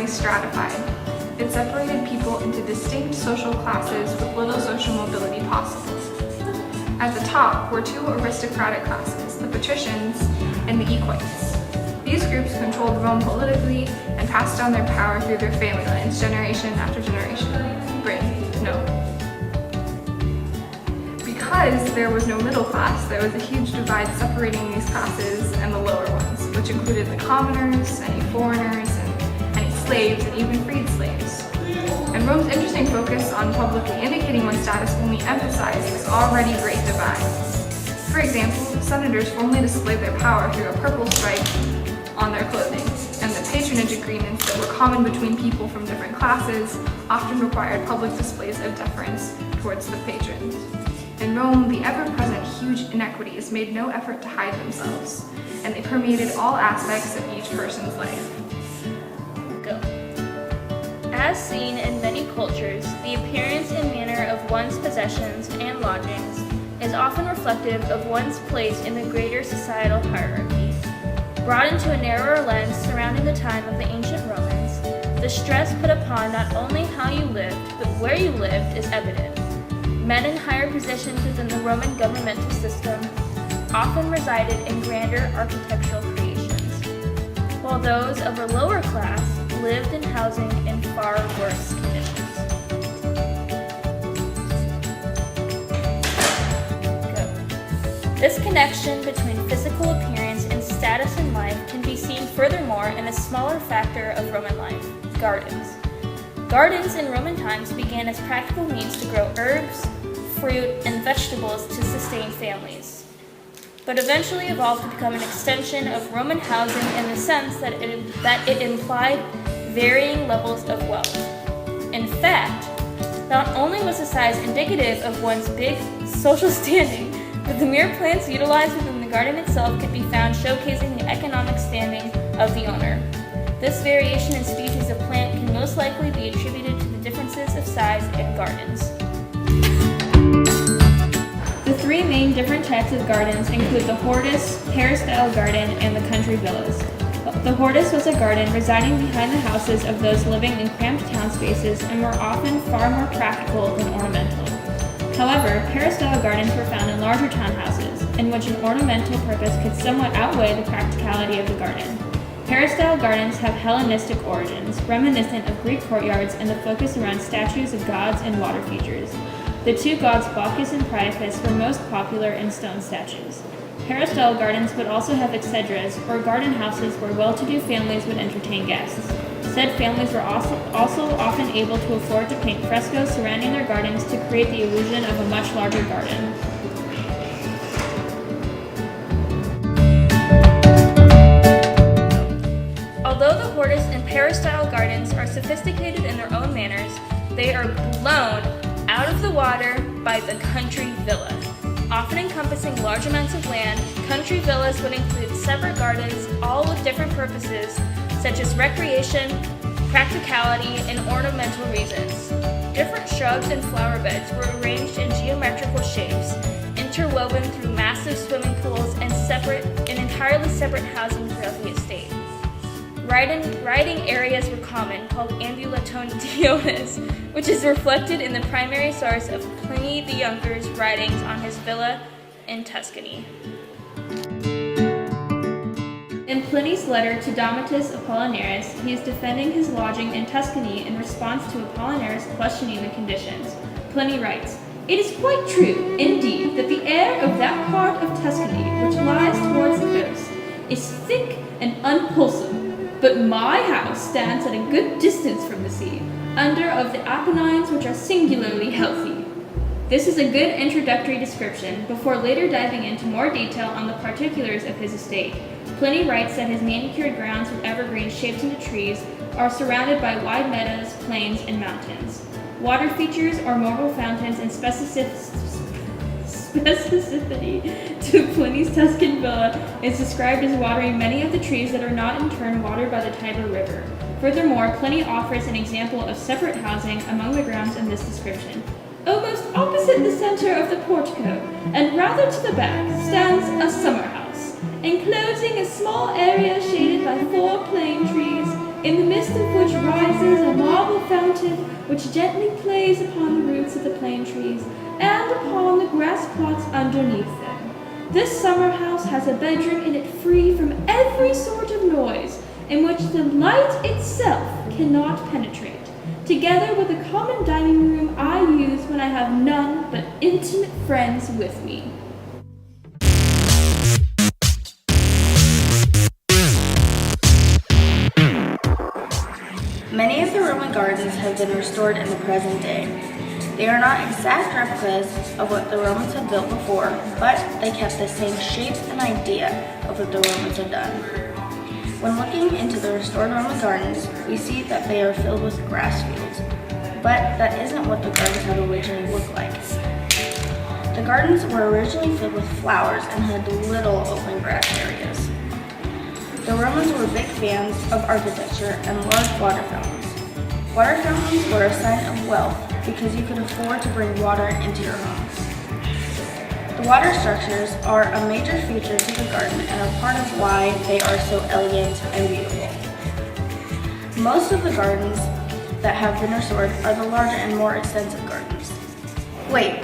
stratified. It separated people into distinct social classes with little social mobility possible. At the top were two aristocratic classes, the patricians and the equites. These groups controlled Rome politically and passed down their power through their family lines, generation after generation. Bryn, no. Because there was no middle class, there was a huge divide separating these classes and the lower ones, which included the commoners, any foreigners, and any slaves, and even freed slaves. And Rome's interesting focus on publicly indicating one's status only emphasized this already great divide. For example, senators formally displayed their power through a purple stripe on their clothing, and the patronage agreements that were common between people from different classes often required public displays of deference towards the patrons. In Rome, the ever-present huge inequities made no effort to hide themselves, and they permeated all aspects of each person's life. Go. As seen in many cultures, the appearance and manner of one's possessions and lodgings is often reflective of one's place in the greater societal hierarchy. Brought into a narrower lens surrounding the time of the ancient Romans, the stress put upon not only how you lived, but where you lived is evident. Men in higher positions within the Roman governmental system often resided in grander architectural creations, while those of a lower class lived in housing in far worse conditions. Go. This connection between physical appearance and status in life can be seen furthermore in a smaller factor of Roman life, gardens. Gardens in Roman times began as practical means to grow herbs, fruit, and vegetables to sustain families, but eventually evolved to become an extension of Roman housing in the sense that it implied varying levels of wealth. In fact, not only was the size indicative of one's big social standing, but the mere plants utilized within the garden itself could be found showcasing the economic standing of the owner. This variation in species of plant can most likely be attributed to the differences of size in gardens. The three main different types of gardens include the hortus, peristyle garden, and the country villas. The hortus was a garden residing behind the houses of those living in cramped town spaces and were often far more practical than ornamental. However, peristyle gardens were found in larger townhouses, in which an ornamental purpose could somewhat outweigh the practicality of the garden. Peristyle gardens have Hellenistic origins, reminiscent of Greek courtyards and the focus around statues of gods and water features. The two gods Bacchus and Priapus were most popular in stone statues. Peristyle gardens would also have exedras, or garden houses where well-to-do families would entertain guests. Said families were also often able to afford to paint frescoes surrounding their gardens to create the illusion of a much larger garden. Although the hortus and peristyle gardens are sophisticated in their own manners, they are blown out of the water by the country villa. Often encompassing large amounts of land, country villas would include separate gardens, all with different purposes, such as recreation, practicality, and ornamental reasons. Different shrubs and flower beds were arranged in geometrical shapes, interwoven through massive swimming pools and entirely separate housing throughout the estate. Riding areas were common, called ambulationes, which is reflected in the primary source of Pliny the Younger's writings on his villa in Tuscany. In Pliny's letter to Domitus Apollinaris, he is defending his lodging in Tuscany in response to Apollinaris questioning the conditions. Pliny writes, "It is quite true, indeed, that the air of that part of Tuscany which lies towards the coast is thick and unwholesome. But my house stands at a good distance from the sea, under of the Apennines which are singularly healthy." This is a good introductory description, before later diving into more detail on the particulars of his estate. Pliny writes that his manicured grounds with evergreens shaped into trees are surrounded by wide meadows, plains, and mountains. Water features or marble fountains and specificity to Pliny's Tuscan villa is described as watering many of the trees that are not in turn watered by the Tiber River. Furthermore, Pliny offers an example of separate housing among the grounds in this description. Almost opposite the center of the portico, and rather to the back, stands a summer house, enclosing a small area shaded by 4 plane trees. in the midst of which rises a marble fountain which gently plays upon the roots of the plane trees and upon the grass plots underneath them. This summer house has a bedroom in it free from every sort of noise, in which the light itself cannot penetrate, together with a common dining room I use when I have none but intimate friends with me. Many of the Roman gardens have been restored in the present day. They are not exact replicas of what the Romans had built before, but they kept the same shape and idea of what the Romans had done. When looking into the restored Roman gardens, we see that they are filled with grass fields, but that isn't what the gardens had originally looked like. The gardens were originally filled with flowers and had little open grass areas. The Romans were big fans of architecture and large water fountains. Water fountains were a sign of wealth because you could afford to bring water into your homes. The water structures are a major feature to the garden and are part of why they are so elegant and beautiful. Most of the gardens that have been restored are the larger and more extensive gardens. Wait,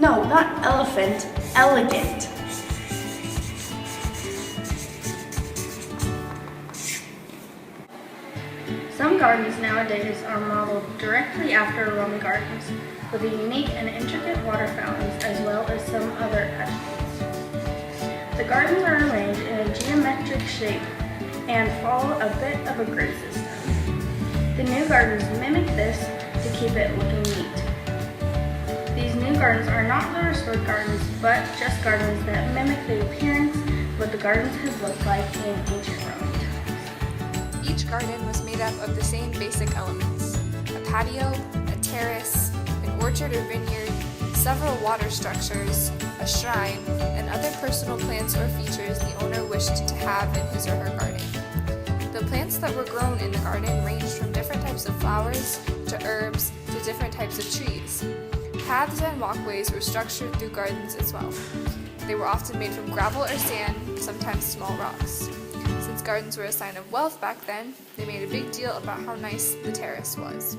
no, not elephant, elegant. Some gardens nowadays are modeled directly after Roman gardens, with the unique and intricate water fountains as well as some other attributes. The gardens are arranged in a geometric shape and follow a bit of a grid system. The new gardens mimic this to keep it looking neat. These new gardens are not the restored gardens, but just gardens that mimic the appearance of what the gardens had looked like in ancient Rome. Each garden was made up of the same basic elements: a patio, a terrace, an orchard or vineyard, several water structures, a shrine, and other personal plants or features the owner wished to have in his or her garden. The plants that were grown in the garden ranged from different types of flowers to herbs to different types of trees. Paths and walkways were structured through gardens as well. They were often made from gravel or sand, sometimes small rocks. Since gardens were a sign of wealth back then, they made a big deal about how nice the terrace was.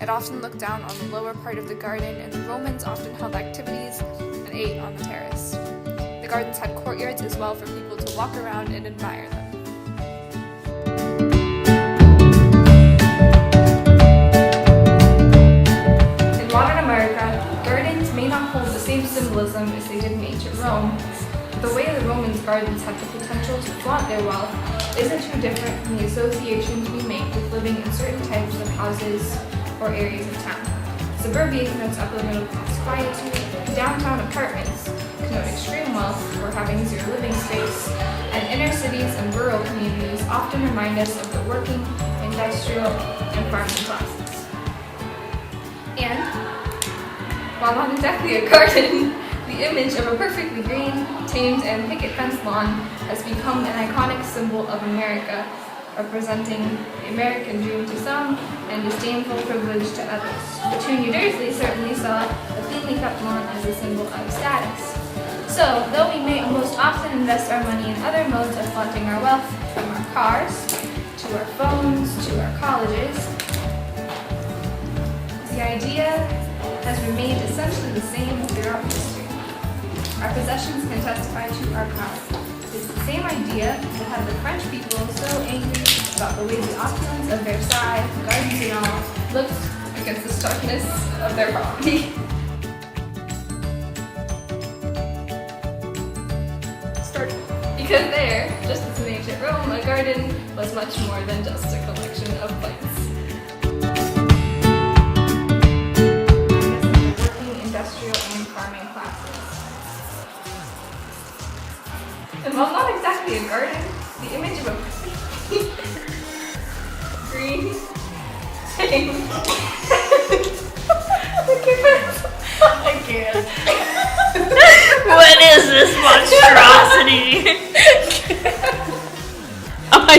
It often looked down on the lower part of the garden, and the Romans often held activities and ate on the terrace. The gardens had courtyards as well for people to walk around and admire them. In modern America, gardens may not hold the same symbolism as they did in ancient Rome. The way the Romans' gardens had the potential to flaunt their wealth isn't too different from the associations we make with living in certain types of houses or areas of town. Suburbia connotes upper middle class quietude, downtown apartments connote extreme wealth or having zero living space, and inner cities and rural communities often remind us of the working, industrial, and farming classes. And, while not exactly a garden, the image of a perfectly green, tamed, and picket fence lawn has become an iconic symbol of America, representing the American dream to some and disdainful privilege to others. But New Jersey certainly saw a cleanly kept lawn as a symbol of status. So, though we may most often invest our money in other modes of flaunting our wealth, from our cars, to our phones, to our colleges, the idea has remained essentially the same throughout history. Our possessions can testify to our power. It's the same idea that had the French people so angry about the way the opulence of Versailles, gardens and all, looked against the starkness of their property. Because there, just as in ancient Rome, a garden was much more than just a collection of plants. Working, industrial, and farming classes. And while not exactly a garden, the image of a green thing. I can't. What is this monstrosity? Am I